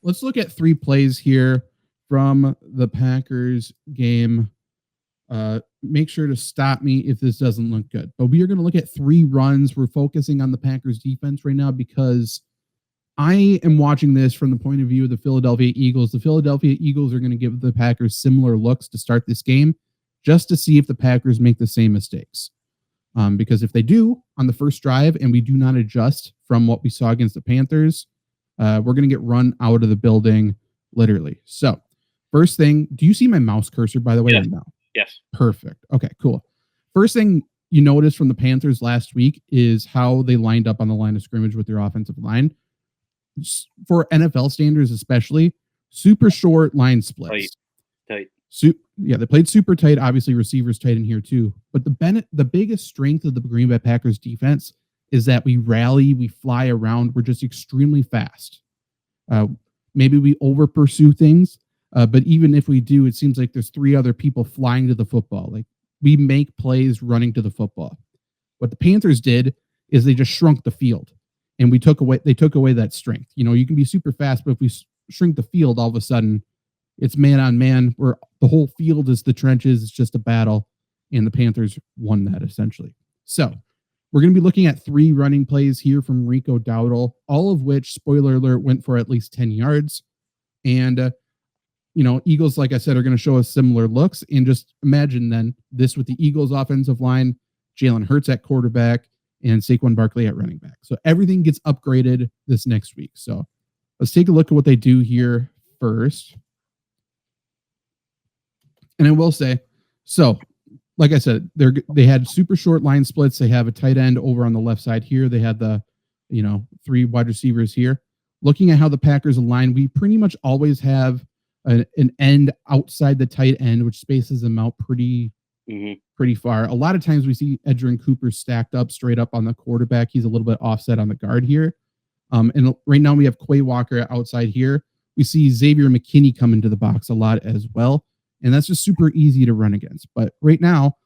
let's look at 3 plays here from the Packers game. Make sure to stop me if this doesn't look good. But we are going to look at 3 runs. We're focusing on the Packers defense right now because I am watching this from the point of view of the Philadelphia Eagles. The Philadelphia Eagles are going to give the Packers similar looks to start this game just to see if the Packers make the same mistakes. Because if they do on the first drive and we do not adjust from what we saw against the Panthers, we're going to get run out of the building, literally. So, first thing, do you see my mouse cursor, by the way? Yes. Or no? Yes. Perfect. Okay, cool. First thing you noticed from the Panthers last week is how they lined up on the line of scrimmage with their offensive line. For NFL standards, especially, super short line splits. Tight. They played super tight. Obviously, receivers tight in here too. But the biggest strength of the Green Bay Packers defense is that we rally, we fly around. We're just extremely fast. Maybe we over pursue things, but even if we do, it seems like there's 3 other people flying to the football. Like we make plays running to the football. What the Panthers did is they just shrunk the field, and they took away that strength. You know, you can be super fast, but if we shrink the field, all of a sudden it's man on man where the whole field is the trenches. It's just a battle, and the Panthers won that essentially. So we're going to be looking at 3 running plays here from Rico Dowdle, all of which, spoiler alert, went for at least 10 yards. And, Eagles, like I said, are going to show us similar looks. And just imagine then this with the Eagles offensive line, Jalen Hurts at quarterback, and Saquon Barkley at running back. So everything gets upgraded this next week. So let's take a look at what they do here first. And I will say, so like I said, they had super short line splits. They have a tight end over on the left side here. They had the, 3 wide receivers here. Looking at how the Packers align, we pretty much always have an end outside the tight end, which spaces them out pretty far. A lot of times we see Edgerrin Cooper stacked up straight up on the quarterback. He's a little bit offset on the guard here. And right now we have Quay Walker outside here. We see Xavier McKinney come into the box a lot as well. And that's just super easy to run against. But right now,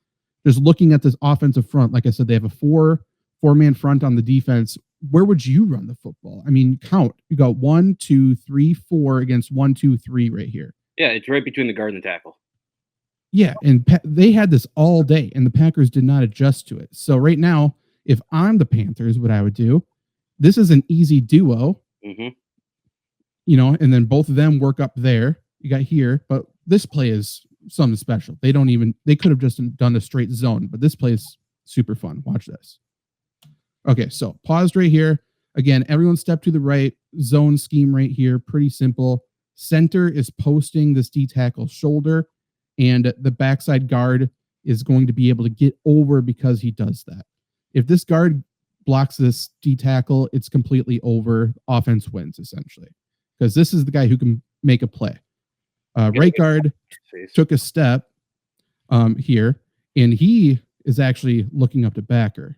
just looking at this offensive front, like I said, they have a four-man front on the defense. Where would you run the football? I mean, count. You got 1, 2, 3, 4 against 1, 2, 3 right here. Yeah, it's right between the guard and the tackle. Yeah, and they had this all day, and the Packers did not adjust to it. So right now, if I'm the Panthers, what I would do, this is an easy duo, and then both of them work up there. You got here, but this play is something special. They could have just done a straight zone, but this play is super fun. Watch this. Okay, so paused right here. Again, everyone step to the right. Zone scheme right here. Pretty simple. Center is posting this D tackle shoulder, and the backside guard is going to be able to get over because he does that. If this guard blocks this D tackle, it's completely over. Offense wins, essentially, because this is the guy who can make a play. Right guard took a step here, and he is actually looking up to backer.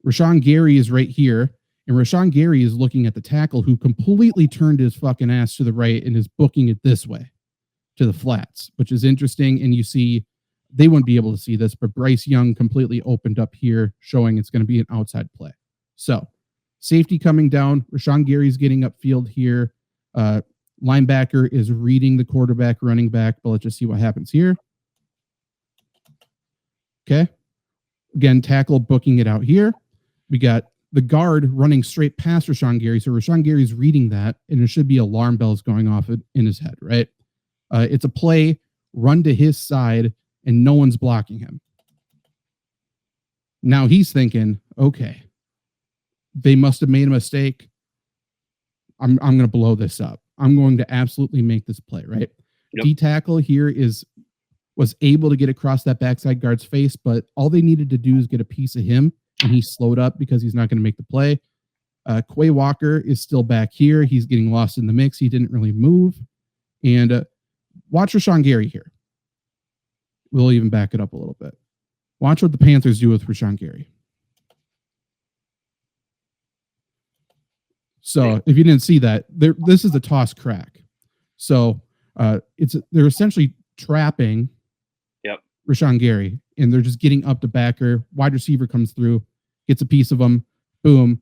Rashawn Gary is right here, and Rashawn Gary is looking at the tackle who completely turned his fucking ass to the right and is booking it this way to the flats, which is interesting. And you see, they wouldn't be able to see this, but Bryce Young completely opened up here, showing it's going to be an outside play. So safety coming down. Rashawn Gary's getting upfield here. Linebacker is reading the quarterback, running back, but let's just see what happens here. Okay. Again, tackle booking it out here. We got the guard running straight past Rashawn Gary. So Rashawn Gary's reading that, and there should be alarm bells going off in his head, right? It's a play, run to his side, and no one's blocking him. Now he's thinking, okay, they must have made a mistake. I'm going to blow this up. I'm going to absolutely make this play, right? Yep. D tackle here was able to get across that backside guard's face, but all they needed to do is get a piece of him, and he slowed up because he's not going to make the play. Quay Walker is still back here. He's getting lost in the mix. He didn't really move. And watch Rashawn Gary here. We'll even back it up a little bit. Watch what the Panthers do with Rashawn Gary. So if you didn't see that, this is the toss crack. So they're essentially trapping Rashawn Gary, and they're just getting up to backer. Wide receiver comes through, gets a piece of him, boom.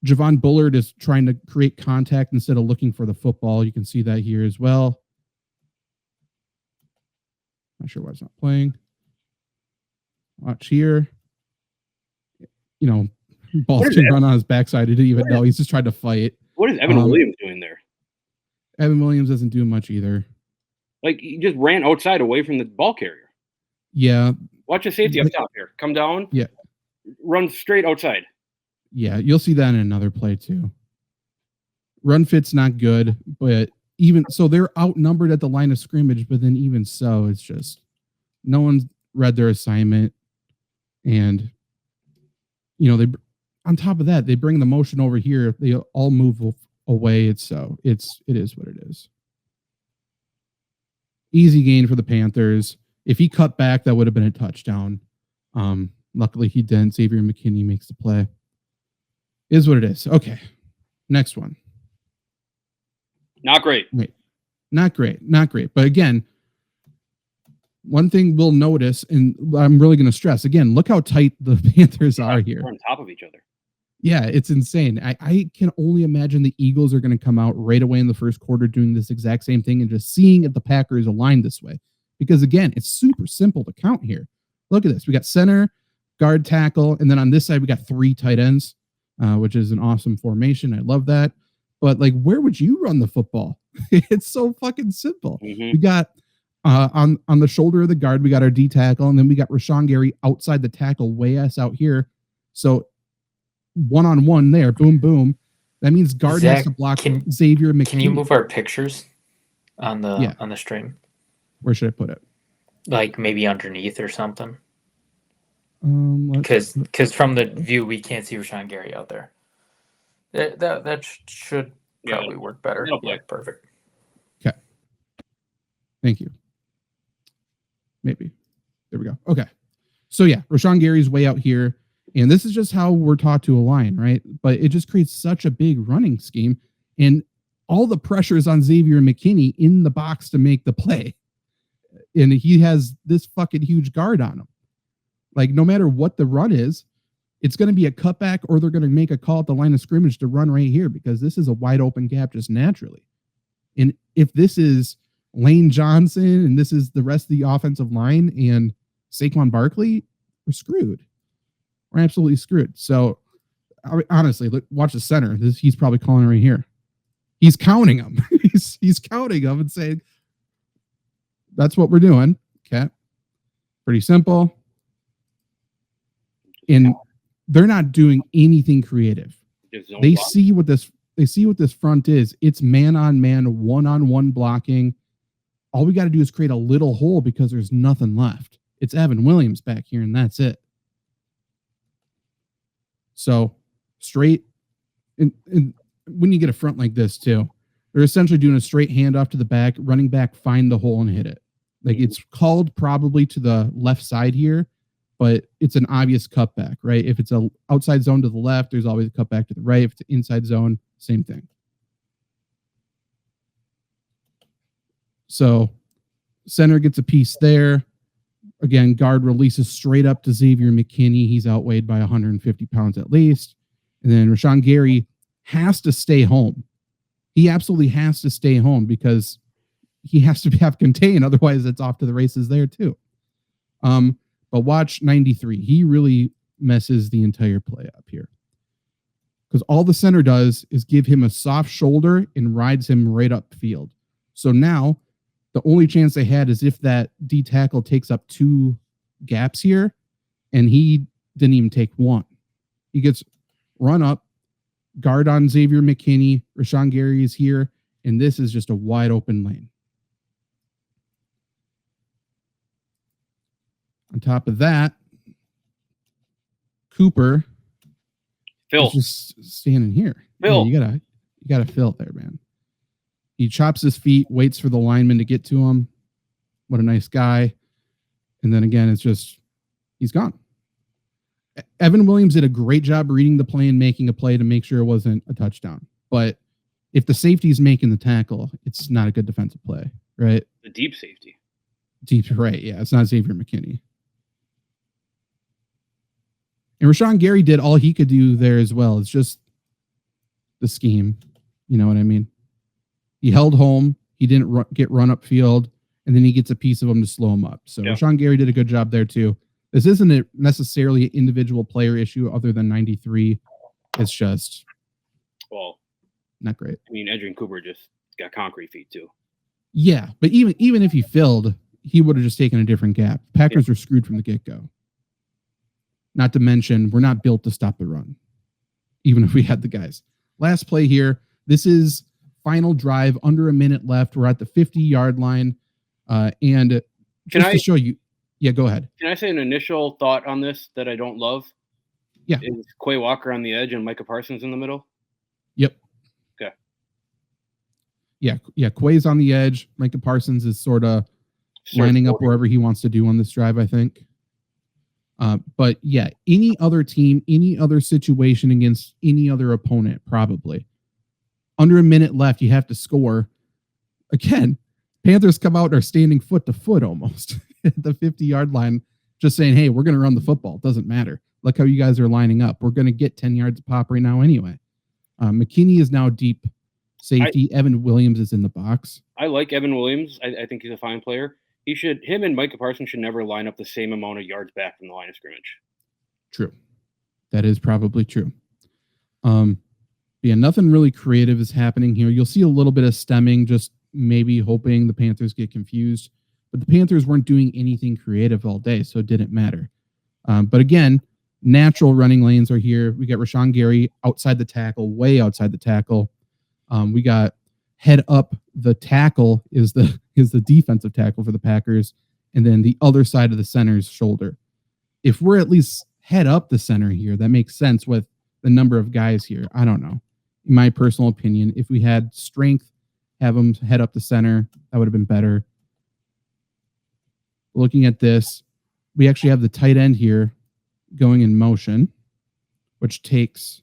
Javon Bullard is trying to create contact instead of looking for the football. You can see that here as well. Not sure why it's not playing. Watch here. You know, ball's getting run on his backside. He didn't even know. He's just trying to fight. What is Evan Williams doing there? Evan Williams doesn't do much either. Like, he just ran outside away from the ball carrier. Yeah. Watch the safety up top here. Come down. Yeah. Run straight outside. Yeah, you'll see that in another play too. Run fit's not good, but even so, they're outnumbered at the line of scrimmage, but then even so, it's just no one's read their assignment. And, you know, they, on top of that, they bring the motion over here. They all move away. It is what it is. Easy gain for the Panthers. If he cut back, that would have been a touchdown. Luckily he didn't. Xavier McKinney makes the play. Is what it is. Okay. Next one. Not great. Wait. Not great. Not great. But again, one thing we'll notice, and I'm really going to stress, again, look how tight the Panthers are here. We're on top of each other. Yeah, it's insane. I can only imagine the Eagles are going to come out right away in the first quarter doing this exact same thing and just seeing if the Packers aligned this way. Because again, it's super simple to count here. Look at this. We got center, guard, tackle, and then on this side, we got 3 tight ends, which is an awesome formation. I love that. But like, where would you run the football? It's so fucking simple. Mm-hmm. We got on the shoulder of the guard, we got our D tackle, and then we got Rashawn Gary outside the tackle, way us out here. So 1-on-1 there, boom, boom. That means guard has to block Xavier McKinney. Can you move our pictures on the stream? Where should I put it? Like maybe underneath or something. Because from the view we can't see Rashawn Gary out there. That should probably work better. Yeah, perfect. Okay. Thank you. Maybe. There we go. Okay. So yeah, Rashawn Gary's way out here. And this is just how we're taught to align, right? But it just creates such a big running scheme. And all the pressure is on Xavier McKinney in the box to make the play. And he has this fucking huge guard on him. Like, no matter what the run is, it's going to be a cutback or they're going to make a call at the line of scrimmage to run right here because this is a wide open gap just naturally. And if this is Lane Johnson and this is the rest of the offensive line and Saquon Barkley, we're screwed. We're absolutely screwed. So honestly, look, watch the center. He's probably calling right here. He's counting them. he's counting them and saying, that's what we're doing. Okay. Pretty simple. And they're not doing anything creative. They see what this front is. It's man-on-man, one-on-one blocking. All we got to do is create a little hole because there's nothing left. It's Evan Williams back here, and that's it. So straight, and when you get a front like this too, they're essentially doing a straight handoff to the back, running back, find the hole and hit it. Like it's called probably to the left side here, but it's an obvious cutback, right? If it's a outside zone to the left, there's always a cutback to the right. If it's an inside zone, same thing. So center gets a piece there. Again, guard releases straight up to Xavier McKinney. He's outweighed by 150 pounds at least. And then Rashawn Gary has to stay home. He absolutely has to stay home because he has to have contain. Otherwise, it's off to the races there too. But watch 93. He really messes the entire play up here. Because all the center does is give him a soft shoulder and rides him right up field. So now the only chance they had is if that D tackle takes up 2 gaps here, and he didn't even take 1. He gets run up, guard on Xavier McKinney, Rashawn Gary is here, and this is just a wide open lane. On top of that, Cooper is just standing here. Phil. Yeah, you gotta fill there, man. He chops his feet, waits for the lineman to get to him. What a nice guy. And then again, it's just, he's gone. Evan Williams did a great job reading the play and making a play to make sure it wasn't a touchdown. But if the safety's making the tackle, it's not a good defensive play, right? The deep safety. Deep, right, yeah. It's not Xavier McKinney. And Rashawn Gary did all he could do there as well. It's just the scheme. You know what I mean? He held home. He didn't get run up field, and then he gets a piece of him to slow him up. So Rashawn Gary did a good job there too. This isn't necessarily an individual player issue other than 93. It's just not great. I mean, Edgerrin Cooper just got concrete feet too. Yeah, but even if he filled, he would have just taken a different gap. Packers were screwed from the get-go. Not to mention, we're not built to stop the run, even if we had the guys. Last play here. This is final drive, under a minute left. We're at the 50-yard line. And just to show you, go ahead. Can I say an initial thought on this that I don't love? Yeah. Is Quay Walker on the edge and Micah Parsons in the middle? Yep. Okay. Yeah. Quay's on the edge. Micah Parsons is sort of lining up wherever he wants to do on this drive, I think. But yeah, any other team, any other situation against any other opponent, probably. Under a minute left, you have to score. Again, Panthers come out and are standing foot to foot almost at the 50-yard line, just saying, hey, we're going to run the football. It doesn't matter. Look how you guys are lining up. We're going to get 10 yards of pop right now anyway. McKinney is now deep safety. Evan Williams is in the box. I like Evan Williams. I think he's a fine player. Him and Micah Parsons should never line up the same amount of yards back from the line of scrimmage. True. That is probably true. Yeah, nothing really creative is happening here. You'll see a little bit of stemming, just maybe hoping the Panthers get confused. But the Panthers weren't doing anything creative all day, so it didn't matter. But again, natural running lanes are here. We got Rashawn Gary outside the tackle, way outside the tackle. We got head up the tackle is the defensive tackle for the Packers, and then the other side of the center's shoulder. If we're at least head up the center here, that makes sense with the number of guys here. I don't know. In my personal opinion, if we had strength, have them head up the center, that would have been better. Looking at this, we actually have the tight end here going in motion, which takes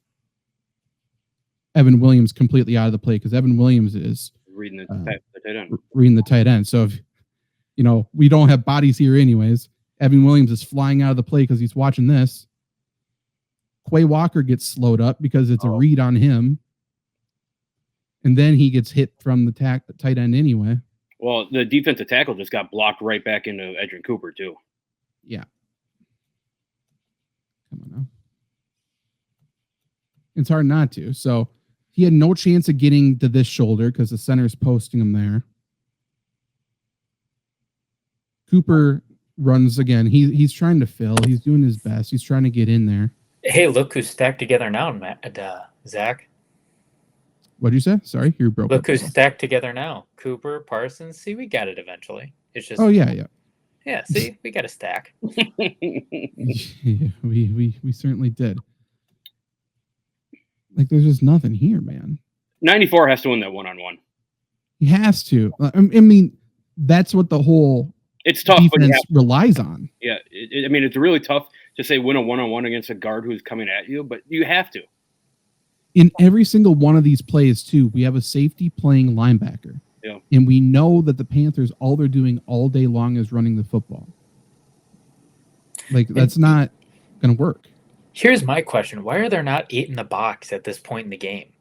Evan Williams completely out of the play because Evan Williams is reading the tight end. Reading the tight end. So if we don't have bodies here anyways, Evan Williams is flying out of the play because he's watching this. Quay Walker gets slowed up because it's a read on him. And then he gets hit from the tight end anyway. Well, the defensive tackle just got blocked right back into Edgerrin Cooper, too. Yeah. Come on now. It's hard not to. So he had no chance of getting to this shoulder because the center's posting him there. Cooper runs again. He's trying to fill. He's doing his best. He's trying to get in there. Hey, look who's stacked together now, Zach. What'd you say? Sorry, you broke. Look who's stacked together now. Cooper, Parsons. See, we got it eventually. It's just. Oh yeah. Yeah. See, we got a stack. Yeah, we certainly did. Like, there's just nothing here, man. 94 has to win that one-on-one. He has to. I mean, that's what the whole defense relies on. Yeah, it's really tough to say win a one-on-one against a guard who's coming at you, but you have to. In every single one of these plays, too, we have a safety playing linebacker. Yeah. And we know that the Panthers, all they're doing all day long is running the football. Like, that's not going to work. Here's my question. Why are there not 8 in the box at this point in the game?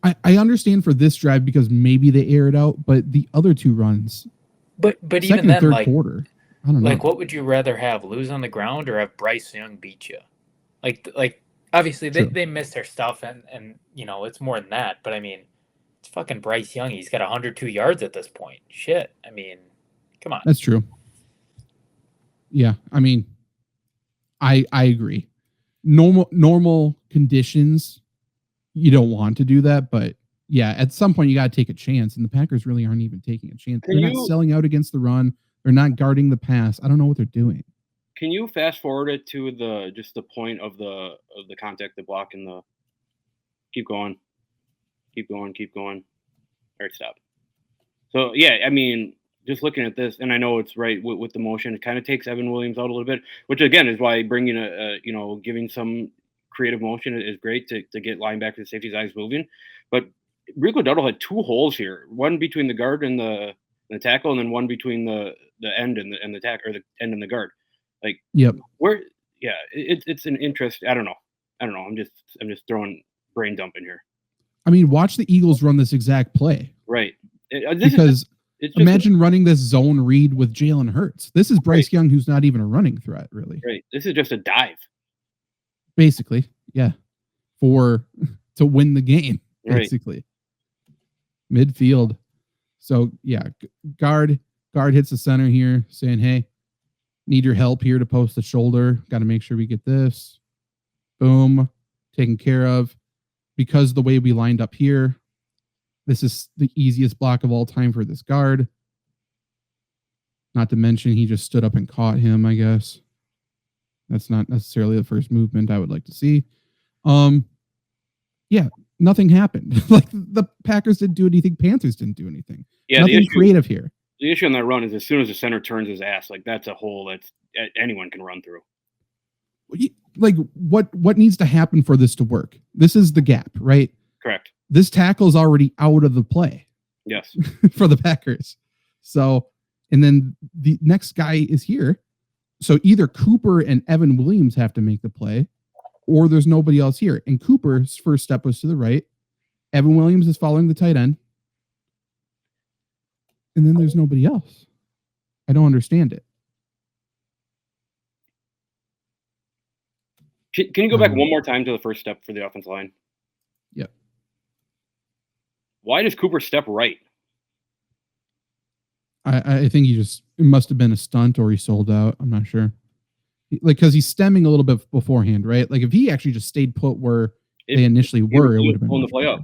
I understand for this drive because maybe they air it out, but the other two runs. But second even then, third quarter, I don't know. Like, what would you rather have? Lose on the ground or have Bryce Young beat you? Like obviously they missed their stuff and it's more than that. But I mean, it's fucking Bryce Young. He's got 102 yards at this point. Shit. I mean, come on. That's true. Yeah, I mean, I agree. Normal conditions, you don't want to do that, but yeah, at some point you got to take a chance, and the Packers really aren't even taking a chance. They're not selling out against the run. They're not guarding the pass. I don't know what they're doing. Can you fast forward it to the point of the contact, the block, and the keep going. All right, stop. So yeah, I mean, just looking at this, and I know it's right with the motion, it kind of takes Evan Williams out a little bit, which again is why bringing giving some creative motion is great to get linebackers and safeties' eyes moving. But Rico Dowdle had 2 holes here, one between the guard and the tackle, and then one between the end and the tackle, or the end and the guard. Like, yep. It's an interest. I don't know. I'm just throwing brain dump in here. I mean, watch the Eagles run this exact play. Right. Because imagine running this zone read with Jalen Hurts. This is Bryce Young, who's not even a running threat, really. Right. This is just a dive. Basically, yeah. To win the game, basically. Right. Midfield. So, yeah, guard hits the center here, saying, hey, need your help here to post the shoulder. Got to make sure we get this. Boom. Taken care of. Because the way we lined up here, this is the easiest block of all time for this guard. Not to mention he just stood up and caught him, I guess. That's not necessarily the first movement I would like to see. Yeah, nothing happened. Like the Packers didn't do anything. Panthers didn't do anything. Yeah, nothing creative here. The issue on that run is as soon as the center turns his ass, like that's a hole that anyone can run through. Like what needs to happen for this to work? This is the gap, right? Correct. This tackle is already out of the play. Yes. For the Packers. So, and then the next guy is here. So either Cooper and Evan Williams have to make the play, or there's nobody else here. And Cooper's first step was to the right. Evan Williams is following the tight end. And then there's nobody else. I don't understand it. Can you go back one more time to the first step for the offensive line? Yep. Why does Cooper step right? I think it must have been a stunt or he sold out. I'm not sure. Like, because he's stemming a little bit beforehand, right? Like, if he actually just stayed put where they initially were, it would have been the play up.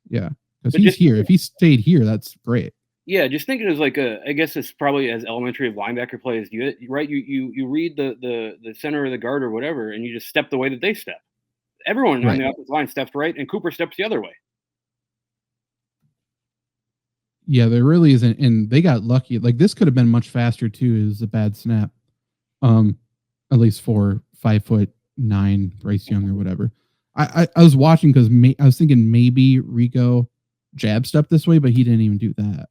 Yeah, because he's here. If he stayed here, that's great. Yeah, just thinking as like I guess it's probably as elementary of linebacker play as you right. You read the center of the guard or whatever, and you just step the way that they step. Everyone on the offensive line steps right, and Cooper steps the other way. Yeah, there really isn't, and they got lucky. Like this could have been much faster too. It was a bad snap. At least for 5'9" Bryce Young or whatever. I was watching because I was thinking maybe Rico jab stepped this way, but he didn't even do that.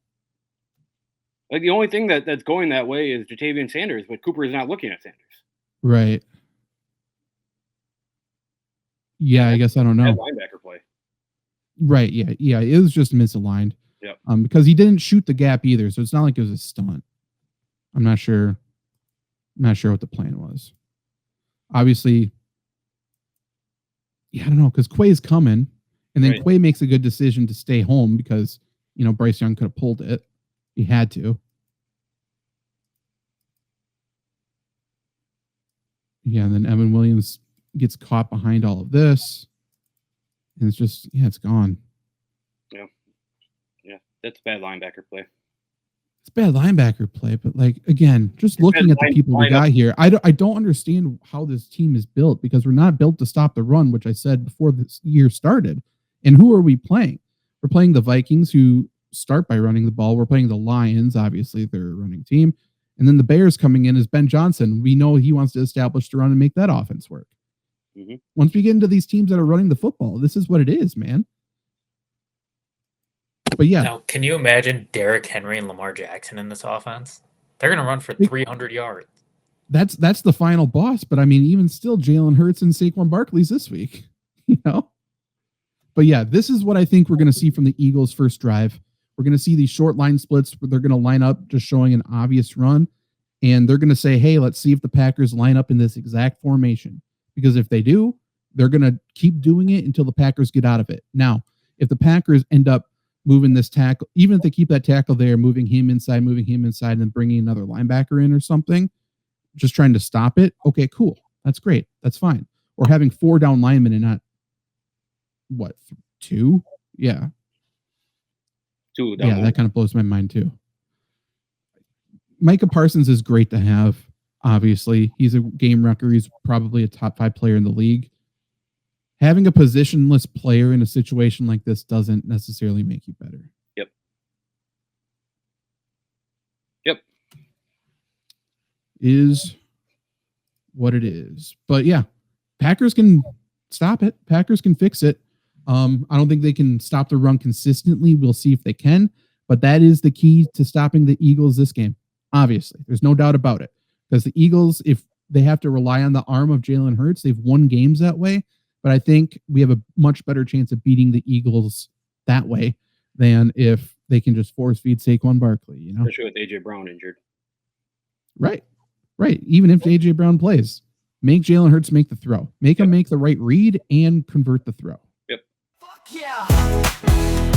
Like the only thing that's going that way is Jatavian Sanders, but Cooper is not looking at Sanders. Right. Yeah, I guess I don't know. Linebacker play. Right. Yeah. It was just misaligned. Yep. Because he didn't shoot the gap either, so it's not like it was a stunt. I'm not sure what the plan was. Obviously, yeah, I don't know, because Quay's coming, and then Quay makes a good decision to stay home because Bryce Young could have pulled it. He had to. Yeah, and then Evan Williams gets caught behind all of this, and it's just it's gone. Yeah, that's bad linebacker play. It's bad linebacker play, but like again, just looking at the people we got here, I don't understand how this team is built because we're not built to stop the run, which I said before this year started. And who are we playing? We're playing the Vikings, who start by running the ball. We're playing the Lions, obviously they're a running team, and then the Bears coming in is Ben Johnson. We know he wants to establish the run and make that offense work. Mm-hmm. Once we get into these teams that are running the football, this is what it is, man. But yeah. Now, can you imagine Derrick Henry and Lamar Jackson in this offense? They're going to run for 300 yards. That's the final boss. But I mean, even still, Jalen Hurts and Saquon Barkley's this week, But yeah, this is what I think we're going to see from the Eagles' first drive. We're going to see these short line splits where they're going to line up just showing an obvious run. And they're going to say, hey, let's see if the Packers line up in this exact formation. Because if they do, they're going to keep doing it until the Packers get out of it. Now, if the Packers end up moving this tackle, even if they keep that tackle there, moving him inside, and then bringing another linebacker in or something, just trying to stop it. Okay, cool. That's great. That's fine. Or having 4 down linemen and not, 2? Yeah. 2 down. Yeah, that kind of blows my mind too. Micah Parsons is great to have. Obviously, he's a game wrecker. He's probably a top 5 player in the league. Having a positionless player in a situation like this doesn't necessarily make you better. Yep. Is what it is. But yeah, Packers can stop it. Packers can fix it. I don't think they can stop the run consistently. We'll see if they can. But that is the key to stopping the Eagles this game. Obviously, there's no doubt about it. Because the Eagles, if they have to rely on the arm of Jalen Hurts, they've won games that way. But I think we have a much better chance of beating the Eagles that way than if they can just force feed Saquon Barkley, you know? Especially with AJ Brown injured. Right. Even if AJ Brown plays, make Jalen Hurts make the throw. Make him make the right read and convert the throw. Yep. Fuck yeah.